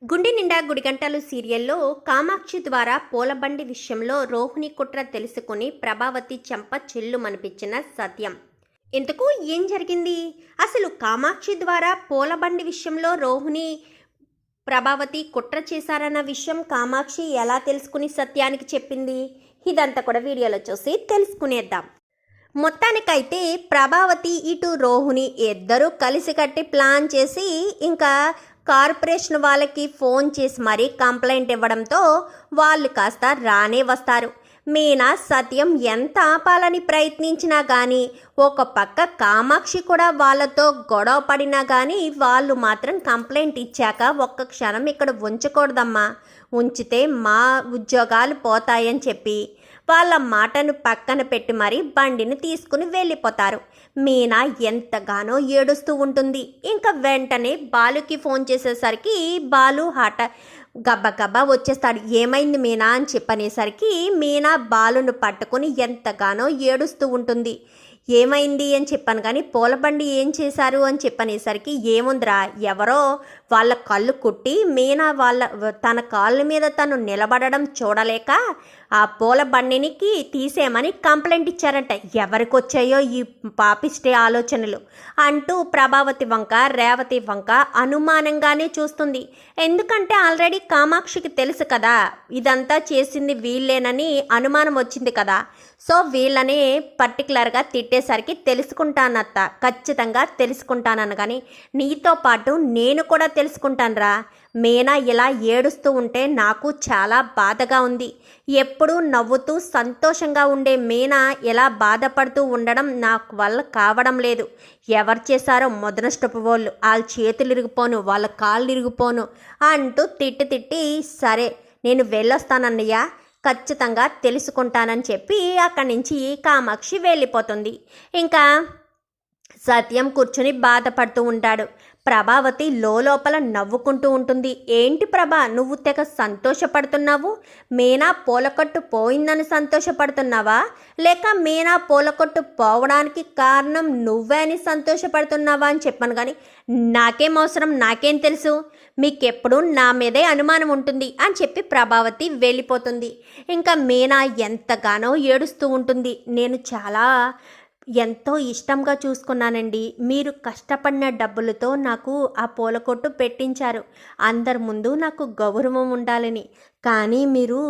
గుండె నిండా గుడిగంటలు సీరియల్లో కామాక్షి ద్వారా పూలబండి విషయంలో రోహిణి కుట్ర తెలుసుకుని ప్రభావతి చెంప చెల్లుమనిపించిన సత్యం. ఇంతకు ఏం జరిగింది? అసలు కామాక్షి ద్వారా పూలబండి విషయంలో రోహిణి ప్రభావతి కుట్ర చేశారన్న విషయం కామాక్షి ఎలా తెలుసుకుని సత్యానికి చెప్పింది? ఇదంతా కూడా వీడియోలో చూసి తెలుసుకునేద్దాం. మొత్తానికైతే ప్రభావతి ఇటు రోహిణి ఇద్దరూ కలిసికట్టి ప్లాన్ చేసి ఇంకా కార్పొరేషన్ వాళ్ళకి ఫోన్ చేసి మరీ కంప్లైంట్ ఇవ్వడంతో వాళ్ళు కాస్త రానే వస్తారు. మీనా సత్యం ఎంత ఆపాలని ప్రయత్నించినా కానీ, ఒక పక్క కామాక్షి కూడా వాళ్ళతో గొడవ పడినా కానీ వాళ్ళు మాత్రం కంప్లైంట్ ఇచ్చాక ఒక్క క్షణం ఇక్కడ ఉంచకూడదమ్మా, ఉంచితే మా ఉద్యోగాలు పోతాయని చెప్పి వాళ్ళ మాటను పక్కన పెట్టి మరీ బండిని తీసుకుని వెళ్ళిపోతారు. మీనా ఎంతగానో ఏడుస్తూ ఉంటుంది. ఇంకా వెంటనే బాలుకి ఫోన్ చేసేసరికి బాలు గబ్బగబ్బా వచ్చేస్తాడు. ఏమైంది మీనా అని చెప్పనేసరికి మీనా బాలును పట్టుకుని ఎంతగానో ఏడుస్తూ ఉంటుంది. ఏమైంది అని చెప్పాను కానీ పూలబండి ఏం చేశారు అని చెప్పనేసరికి ఏముందిరా, ఎవరో వాళ్ళ కళ్ళు కుట్టి మీనా తన కాళ్ళ మీద తను నిలబడడం చూడలేక ఆ పూల బండినికి తీసేయమని కంప్లైంట్ ఇచ్చారంట. ఎవరికి వచ్చాయో ఈ పాపిస్టే ఆలోచనలు అంటూ ప్రభావతి వంక రేవతి వంక అనుమానంగానే చూస్తుంది. ఎందుకంటే ఆల్రెడీ కామాక్షికి తెలుసు కదా ఇదంతా చేసింది వీళ్ళేనని అనుమానం వచ్చింది కదా. సో వీళ్ళని పర్టికులర్గా తిట్టేసరికి తెలుసుకుంటానత్త, ఖచ్చితంగా తెలుసుకుంటానని, కానీ నీతో పాటు నేను కూడా తెలుసుకుంటానురా. మీనా ఇలా ఏడుస్తూ ఉంటే నాకు చాలా బాధగా ఉంది. ఎప్పుడూ నవ్వుతూ సంతోషంగా ఉండే మీనా ఇలా బాధపడుతూ ఉండడం నాకు వల్ల కావడం లేదు. ఎవరు చేశారో మొదనష్టపు వాళ్ళు, వాళ్ళ చేతులు ఇరిగిపోను, వాళ్ళ కాళ్ళు ఇరిగిపోను అంటూ తిట్టి సరే నేను వెళ్ళొస్తానన్నయ్య, ఖచ్చితంగా తెలుసుకుంటానని చెప్పి అక్కడి నుంచి కామాక్షి వెళ్ళిపోతుంది. ఇంకా సత్యం కూర్చుని బాధపడుతూ ఉంటాడు. ప్రభావతి లోపల నవ్వుకుంటూ ఉంటుంది. ఏంటి ప్రభా, నువ్వు తెగ సంతోషపడుతున్నావు? మీనా పూలకొట్టు పోయిందని సంతోషపడుతున్నావా, లేక మీనా పూలకొట్టు పోవడానికి కారణం నువ్వే అని సంతోషపడుతున్నావా అని చెప్పాను. కానీ నాకేం అవసరం, నాకేం తెలుసు, మీకెప్పుడు నా మీదే అనుమానం ఉంటుంది అని చెప్పి ప్రభావతి వెళ్ళిపోతుంది. ఇంకా మీనా ఎంతగానో ఏడుస్తూ ఉంటుంది. నేను చాలా ఎంతో ఇష్టంగా చూసుకున్నానండి. మీరు కష్టపడిన డబ్బులతో నాకు ఆ పూల కొట్టు పెట్టించారు, అందరి ముందు నాకు గౌరవం ఉండాలని. కానీ మీరు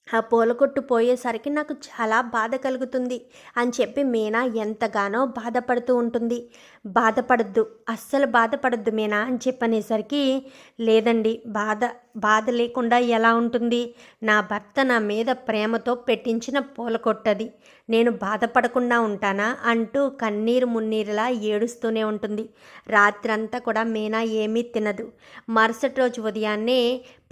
ఆ పూల కొట్టు పోయేసరికి నాకు చాలా బాధ కలుగుతుంది అని చెప్పి మీనా ఎంతగానో బాధపడుతూ ఉంటుంది. బాధపడద్దు, అస్సలు బాధపడద్దు మీనా అని చెప్పనేసరికి లేదండి, బాధ లేకుండా ఎలా ఉంటుంది? నా భర్త నా మీద ప్రేమతో పెట్టించిన పూల కొట్టది, నేను బాధపడకుండా ఉంటానా అంటూ కన్నీరు మున్నీరులా ఏడుస్తూనే ఉంటుంది. రాత్రంతా కూడా మీనా ఏమీ తినదు. మరుసటి రోజు ఉదయాన్నే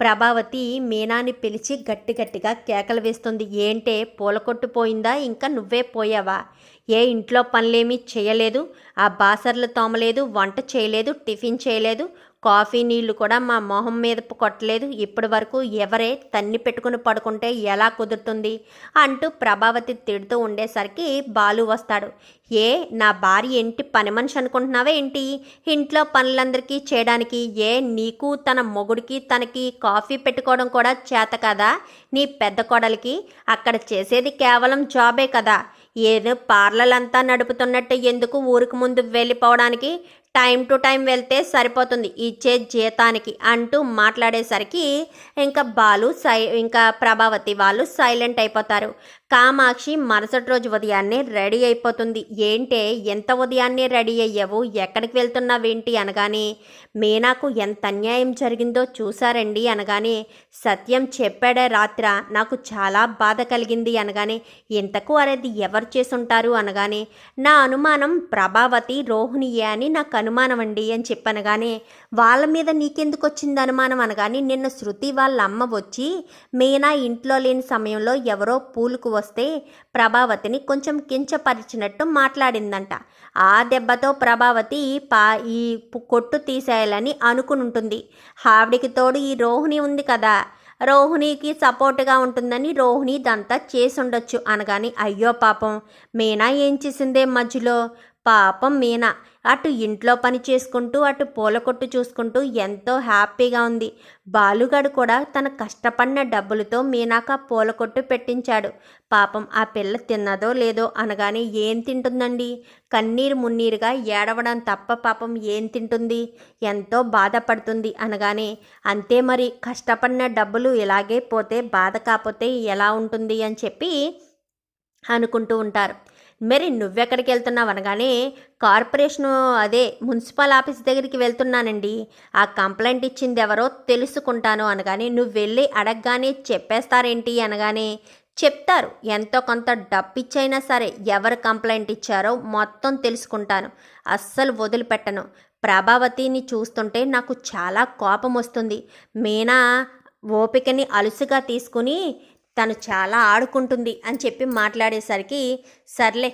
ప్రభావతి మీనాని పిలిచి గట్టిగా కేకలు వేస్తుంది. ఏంటే పూలకొట్టు పోయిందా, ఇంకా నువ్వే పోయావా? ఏ ఇంట్లో పనులేమీ చేయలేదు, ఆ బాసర్లు తోమలేదు, వంట చేయలేదు, టిఫిన్ చేయలేదు, కాఫీ నీళ్లు కూడా మా మొహం మీద కొట్టలేదు, ఇప్పటి వరకు ఎవరే తన్ని పెట్టుకుని పడుకుంటే ఎలా కుదురుతుంది అంటూ ప్రభావతి తిడుతూ ఉండేసరికి బాలు వస్తాడు. ఏ నా భార్య ఏంటి పని మనిషి అనుకుంటున్నావా ఏంటి? ఇంట్లో పనులందరికీ చేయడానికి ఏ నీకు తన మొగుడికి తనకి కాఫీ పెట్టుకోవడం కూడా చేత కదా నీ పెద్ద కోడలికి? అక్కడ చేసేది కేవలం జాబే కదా, ఏదో పార్లర్లంతా నడుపుతున్నట్టు ఎందుకు ఊరికి ముందు వెళ్ళిపోవడానికి? టైం టు టైం వెళ్తే సరిపోతుంది ఇచ్చే జీతానికి అంటూ మాట్లాడేసరికి ఇంకా ఇంకా ప్రభావతి వాళ్ళు సైలెంట్ అయిపోతారు. కామాక్షి మరుసటి రోజు ఉదయాన్నే రెడీ అయిపోతుంది. ఏంటే ఎంత ఉదయాన్నే రెడీ అయ్యావు, ఎక్కడికి వెళ్తున్నావేంటి అనగానే మీనాకు ఎంత అన్యాయం జరిగిందో చూసారండి అనగానే సత్యం చెప్పాడే రాత్ర, నాకు చాలా బాధ కలిగింది అనగానే ఇంతకు అరేది ఎవరు చేసుంటారు అనగానే నా అనుమానం ప్రభావతి రోహిణియే అని నాకు అనుమానం అండి అని చెప్పనగానే వాళ్ళ మీద నీకెందుకు వచ్చింది అనుమానం అనగానే నిన్న శృతి వాళ్ళ అమ్మ వచ్చి మీనా ఇంట్లో లేని సమయంలో ఎవరో పూలకు వస్తే ప్రభావతిని కొంచెం కించపరిచినట్టు మాట్లాడిందంట. ఆ దెబ్బతో ప్రభావతి ఈ కొట్టు తీసేయాలని అనుకుని ఆవిడికి తోడు ఈ రోహిణి ఉంది కదా, రోహిణికి సపోర్ట్గా ఉంటుందని రోహిణి ఇదంతా చేసి ఉండొచ్చు అనగాని అయ్యో పాపం మీనా ఏం చేసిందే మధ్యలో పాపం మీనా అటు ఇంట్లో పని చేసుకుంటూ అటు పూల కొట్టు చూసుకుంటూ ఎంతో హ్యాపీగా ఉంది. బాలుగాడు కూడా తన కష్టపడిన డబ్బులతో మీనాక పూల కొట్టు పెట్టించాడు. పాపం ఆ పిల్ల తిన్నదో లేదో అనగానే ఏం తింటుందండి, కన్నీరు మున్నీరుగా ఏడవడం తప్ప పాపం ఏం తింటుంది, ఎంతో బాధపడుతుంది అనగానే అంతే మరి, కష్టపడిన డబ్బులు ఇలాగే పోతే బాధ కాకపోతే ఎలా ఉంటుంది అని చెప్పి అనుకుంటూ ఉంటారు. మరి నువ్వెక్కడికి వెళ్తున్నావు అనగానే కార్పొరేషను అదే మున్సిపల్ ఆఫీస్ దగ్గరికి వెళ్తున్నానండి, ఆ కంప్లైంట్ ఇచ్చింది ఎవరో తెలుసుకుంటాను అనగానే నువ్వు వెళ్ళి అడగగానే చెప్పేస్తారేంటి అనగానే చెప్తారు, ఎంతో కొంత డబ్బిచ్చైనా సరే ఎవరు కంప్లైంట్ ఇచ్చారో మొత్తం తెలుసుకుంటాను, అస్సలు వదిలిపెట్టను. ప్రభావతిని చూస్తుంటే నాకు చాలా కోపం వస్తుంది. మీనా ఓపికని అలుసుగా తీసుకుని తను చాలా ఆడుకుంటుంది అని చెప్పి మాట్లాడేసరికి సర్లే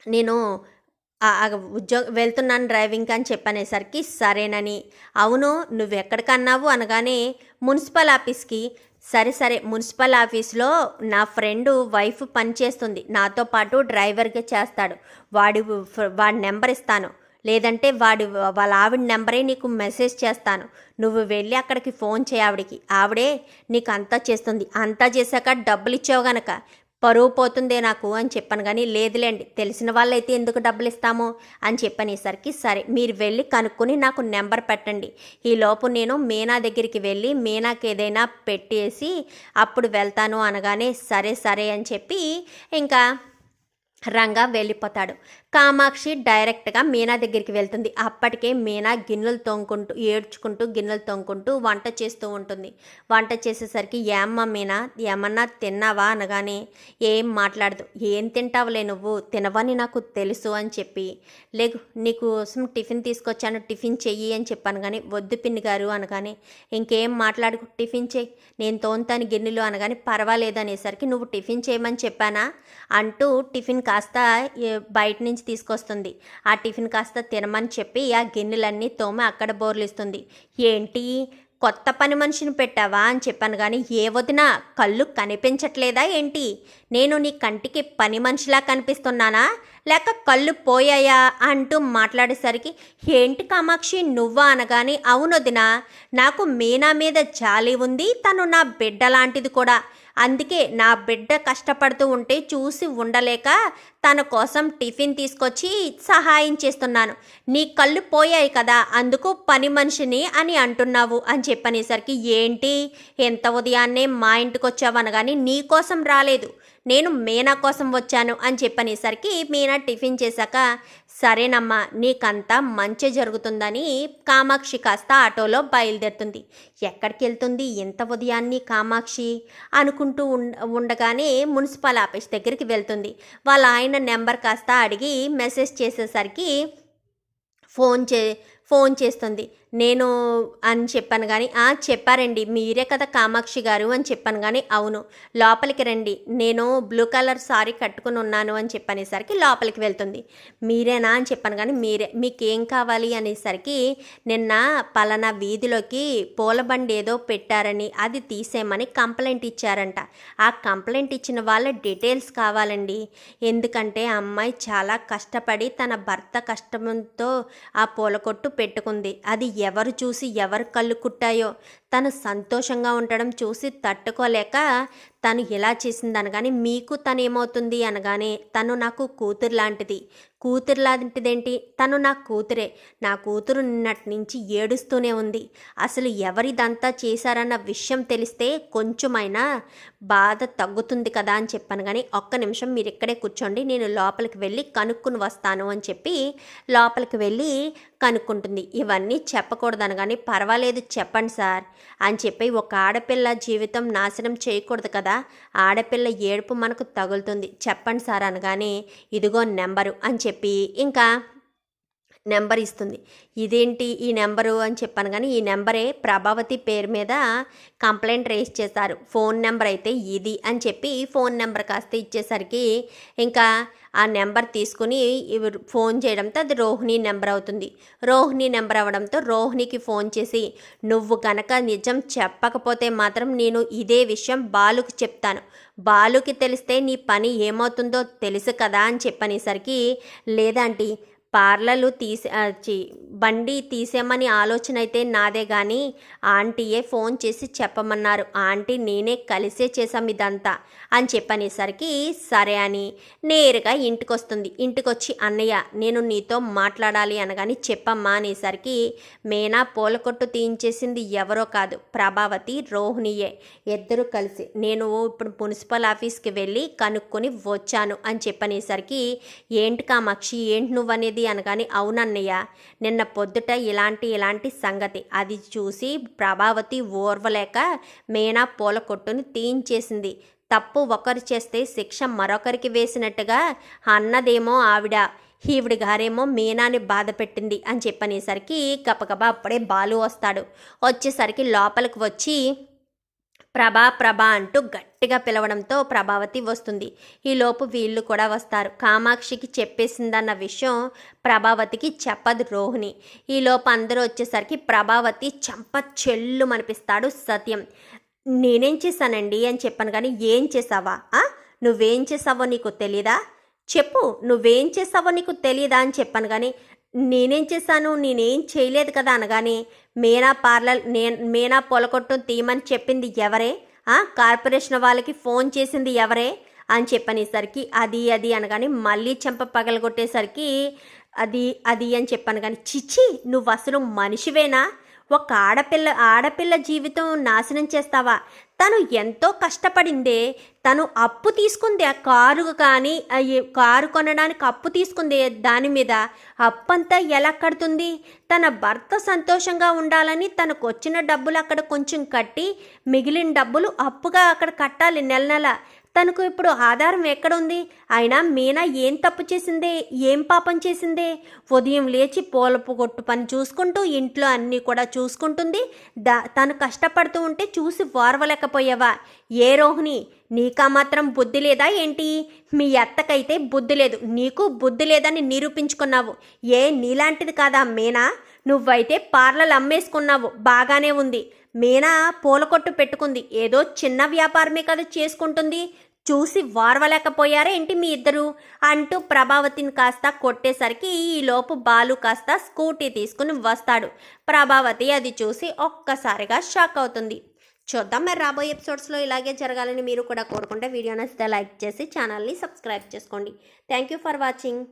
నేను వెళ్తున్నాను డ్రైవింగ్ అని చెప్పనేసరికి సరేనని, అవును నువ్వెక్కడికన్నావు అనగానే మున్సిపల్ ఆఫీస్కి. సరే సరే, మున్సిపల్ ఆఫీస్లో నా ఫ్రెండు వైఫ్ పనిచేస్తుంది, నాతో పాటు డ్రైవర్గా చేస్తాడు, వాడి నెంబర్ ఇస్తాను, లేదంటే వాళ్ళ ఆవిడ నెంబరే నీకు మెసేజ్ చేస్తాను, నువ్వు వెళ్ళి అక్కడికి ఫోన్ చేయి ఆవిడికి, ఆవిడే నీకు అంతా చేస్తుంది, అంతా చేశాక డబ్బులు ఇచ్చావు గనక పరువు పోతుందే నాకు అని చెప్పాను. కానీ లేదులేండి, తెలిసిన వాళ్ళైతే ఎందుకు డబ్బులు ఇస్తాము అని చెప్పనేసరికి సరే మీరు వెళ్ళి కనుక్కొని నాకు నెంబర్ పెట్టండి, ఈలోపు నేను మీనా దగ్గరికి వెళ్ళి మీనాకి ఏదైనా పెట్టేసి అప్పుడు వెళ్తాను అనగానే సరే సరే అని చెప్పి ఇంకా రంగా వెళ్ళిపోతాడు. కామాక్షి డైరెక్ట్గా మీనా దగ్గరికి వెళ్తుంది. అప్పటికే మీనా గిన్నెలు తోముకుంటూ ఏడ్చుకుంటూ గిన్నెలు తోముకుంటూ వంట చేస్తూ ఉంటుంది. వంట చేసేసరికి ఏమ్మా మీనా ఏమన్నా తిన్నావా అనగానే ఏం మాట్లాడదు. ఏం తింటావులే నువ్వు, తినవని నాకు తెలుసు అని చెప్పి లేకు నీకోసం టిఫిన్ తీసుకొచ్చాను టిఫిన్ చెయ్యి అని చెప్పాను. కానీ వద్దు పిన్ని గారు అనగానే ఇంకేం మాట్లాడుకు టిఫిన్ చెయ్యి, నేను తోముతాను గిన్నెలు అనగానే పర్వాలేదు అనేసరికి నువ్వు టిఫిన్ చేయమని చెప్పానా అంటూ టిఫిన్ కాస్త బయట నుంచి తీసుకొస్తుంది. ఆ టిఫిన్ కాస్త తినమని చెప్పి ఆ గిన్నెలన్నీ తోమి అక్కడ బోర్లిస్తుంది. ఏంటి కొత్త పని మనిషిని పెట్టావా అని చెప్పాను. కానీ ఏ వదినా కళ్ళు కనిపించట్లేదా ఏంటి, నేను నీ కంటికి పని మనిషిలా కనిపిస్తున్నానా లేక కళ్ళు పోయాయా అంటూ మాట్లాడేసరికి ఏంటి కామాక్షి నువ్వా అనగానే అవునొదినా, నాకు మీనా మీద జాలి ఉంది, తను నా బిడ్డ లాంటిది కూడా, అందుకే నా బిడ్డ కష్టపడుతూ ఉంటే చూసి ఉండలేక తన కోసం టిఫిన్ తీసుకొచ్చి సహాయం చేస్తున్నాను, నీ కళ్ళు పోయాయి కదా అందుకు పని మనిషిని అని అంటున్నావు అని చెప్పనేసరికి ఏంటి ఎంత ఉదయాన్నే మా ఇంటికి వచ్చావనగాని నీ కోసం రాలేదు, నేను మీనా కోసం వచ్చాను అని చెప్పనేసరికి మీనా టిఫిన్ చేశాక సరేనమ్మా నీకంతా మంచి జరుగుతుందని కామాక్షి కాస్త ఆటోలో బయలుదేరుతుంది. ఎక్కడికి వెళ్తుంది ఇంత ఉదయాన్ని కామాక్షి అనుకుంటూ ఉండగానే మున్సిపల్ ఆఫీస్ దగ్గరికి వెళ్తుంది. వాళ్ళ ఆయన నెంబర్ కాస్త అడిగి మెసేజ్ చేసేసరికి ఫోన్ చేస్తుంది. నేను అని చెప్పాను. కానీ చెప్పారండి మీరే కదా కామాక్షి గారు అని చెప్పాను. కానీ అవును లోపలికి రండి, నేను బ్లూ కలర్ సారీ కట్టుకుని ఉన్నాను అని చెప్పనేసరికి లోపలికి వెళ్తుంది. మీరేనా అని చెప్పాను. కానీ మీకేం కావాలి అనేసరికి నిన్న పలానా వీధిలోకి పూలబండి ఏదో పెట్టారని అది తీసేయమని కంప్లైంట్ ఇచ్చారంట, ఆ కంప్లైంట్ ఇచ్చిన వాళ్ళ డీటెయిల్స్ కావాలండి, ఎందుకంటే ఆ అమ్మాయి చాలా కష్టపడి తన భర్త కష్టంతో ఆ పూల కొట్టు పెట్టుకుంది, అది ఎవరు చూసి ఎవరు కళ్ళు కుట్టాయో తను సంతోషంగా ఉండడం చూసి తట్టుకోలేక తను ఎలా చేసిందనగానే మీకు తను ఏమవుతుంది అనగానే తను నాకు కూతురు లాంటిది. కూతురు లాంటిదేంటి, తను నా కూతురే, నా కూతురు నిన్నటి నుంచి ఏడుస్తూనే ఉంది, అసలు ఎవరిదంతా చేశారన్న విషయం తెలిస్తే కొంచెమైనా బాధ తగ్గుతుంది కదా అని చెప్పాను. కానీ ఒక్క నిమిషం మీరు ఇక్కడే కూర్చోండి, నేను లోపలికి వెళ్ళి కనుక్కుని వస్తాను అని చెప్పి లోపలికి వెళ్ళి కనుక్కుంటుంది. ఇవన్నీ చెప్పకూడదు అనగానే పర్వాలేదు చెప్పండి సార్ అని చెప్పి, ఒక ఆడపిల్ల జీవితం నాశనం చేయకూడదు కదా, ఆడపిల్ల ఏడుపు మనకు తగులుతుంది, చెప్పండి సార్ అనగానే ఇదిగో నెంబరు అని చెప్పి ఇంకా నెంబర్ ఇస్తుంది. ఇదేంటి ఈ నెంబరు అని చెప్పాను కానీ ఈ నెంబరే ప్రభావతి పేరు మీద కంప్లైంట్ రేస్ చేశారు. ఫోన్ నెంబర్ అయితే ఇది అని చెప్పి ఫోన్ నెంబర్ కాస్త ఇచ్చేసరికి ఇంకా ఆ నెంబర్ తీసుకుని ఫోన్ చేయడంతో అది రోహిణి నెంబర్ అవుతుంది. రోహిణి నెంబర్ అవ్వడంతో రోహిణికి ఫోన్ చేసి నువ్వు కనుక నిజం చెప్పకపోతే మాత్రం నేను ఇదే విషయం బాలుకి చెప్తాను, బాలుకి తెలిస్తే నీ పని ఏమవుతుందో తెలుసు కదా అని చెప్పనేసరికి లేదంటే పార్లర్లు బండి తీసేమని ఆలోచన అయితే నాదే కానీ ఆంటీయే ఫోన్ చేసి చెప్పమన్నారు, ఆంటీ నేనే కలిసే చేసాం ఇదంతా అని చెప్పనేసరికి సరే అని నేరుగా ఇంటికొస్తుంది. ఇంటికొచ్చి అన్నయ్య నేను నీతో మాట్లాడాలి అనగాని చెప్పమ్మా అనేసరికి మేనా పూల కొట్టు తీయించేసింది ఎవరో కాదు ప్రభావతి రోహిణియే, ఇద్దరు కలిసి నేను ఇప్పుడు మున్సిపల్ ఆఫీస్కి వెళ్ళి కనుక్కొని వచ్చాను అని చెప్పనేసరికి ఏంటి కామాక్షి ఏంటి నువ్వనేది అనగాని అవునన్నయ్య నిన్న పొద్దుట ఇలాంటి సంగతి అది చూసి ప్రభావతి ఓర్వలేక మేనా పూల కొట్టుని తీయించేసింది, తప్పు ఒకరు చేస్తే శిక్ష మరొకరికి వేసినట్టుగా అన్నదేమో ఆవిడ, ఈవిడి గారేమో మీనాని బాధ పెట్టింది అని చెప్పనేసరికి గబగబా అప్పుడే బాలు వస్తాడు. వచ్చేసరికి లోపలికి వచ్చి ప్రభా అంటూ గట్టిగా పిలవడంతో ప్రభావతి వస్తుంది. ఈలోపు వీళ్ళు కూడా వస్తారు. కామాక్షికి చెప్పేసిందన్న విషయం ప్రభావతికి చెప్పదు రోహిణి. ఈలోపు అందరూ వచ్చేసరికి ప్రభావతి చెంప చెల్లు మనిపిస్తాడు సత్యం. నేనేం చేశానండి అని చెప్పాను కానీ ఏం చేసావా, నువ్వేం చేసావో నీకు తెలీదా, చెప్పు నువ్వేం చేసావో నీకు తెలీదా అని చెప్పాను కానీ నేనేం చేశాను నేనేం చేయలేదు కదా అనగానే మీనా పొలకొట్టు తీయమని చెప్పింది ఎవరే, కార్పొరేషన్ వాళ్ళకి ఫోన్ చేసింది ఎవరే అని చెప్పనేసరికి అది అనగానే మళ్ళీ చెంప పగలగొట్టేసరికి అది అని చెప్పాను కానీ చిచ్చి నువ్వు అసలు మనిషివేనా, ఒక ఆడపిల్ల జీవితం నాశనం చేస్తావా, తను ఎంతో కష్టపడిందే, తను అప్పు తీసుకుంది ఆ కారు కొనడానికి అప్పు తీసుకుంది, దాని మీద అప్పంతా ఎలా కడుతుంది, తన భర్త సంతోషంగా ఉండాలని తనకు వచ్చిన డబ్బులు అక్కడ కొంచెం కట్టి మిగిలిన డబ్బులు అప్పుగా అక్కడ కట్టాలి నెల. తనకు ఇప్పుడు ఆధారం ఎక్కడుంది, అయినా మీనా ఏం తప్పు చేసిందే, ఏం పాపం చేసిందే, ఉదయం లేచి పూలపు కొట్టు పని చూసుకుంటూ ఇంట్లో అన్నీ కూడా చూసుకుంటుంది, తను కష్టపడుతూ ఉంటే చూసి ఓర్వలేకపోయావా, ఏ రోహిణి నీకా మాత్రం బుద్ధి లేదా ఏంటి, మీ అత్తకైతే బుద్ధి లేదు, నీకు బుద్ధి లేదని నిరూపించుకున్నావు, నీలాంటిది కాదా మీనా, నువ్వైతే పార్లర్లు అమ్మేసుకున్నావు బాగానే ఉంది, మీనా పూలకొట్టు పెట్టుకుంది ఏదో చిన్న వ్యాపారమే కదా చేసుకుంటుంది, చూసి వారవలేకపోయారా ఏంటి మీ ఇద్దరు అంటూ ప్రభావతిని కాస్త కొట్టేసరికి ఈలోపు బాలు కాస్త స్కూటీ తీసుకుని వస్తాడు. ప్రభావతి అది చూసి ఒక్కసారిగా షాక్ అవుతుంది. చూద్దాం మరి రాబోయే ఎపిసోడ్స్లో ఇలాగే జరగాలని మీరు కూడా కోరుకుంటే వీడియో నచ్చితే లైక్ చేసి ఛానల్ని సబ్స్క్రైబ్ చేసుకోండి. Thank you for watching.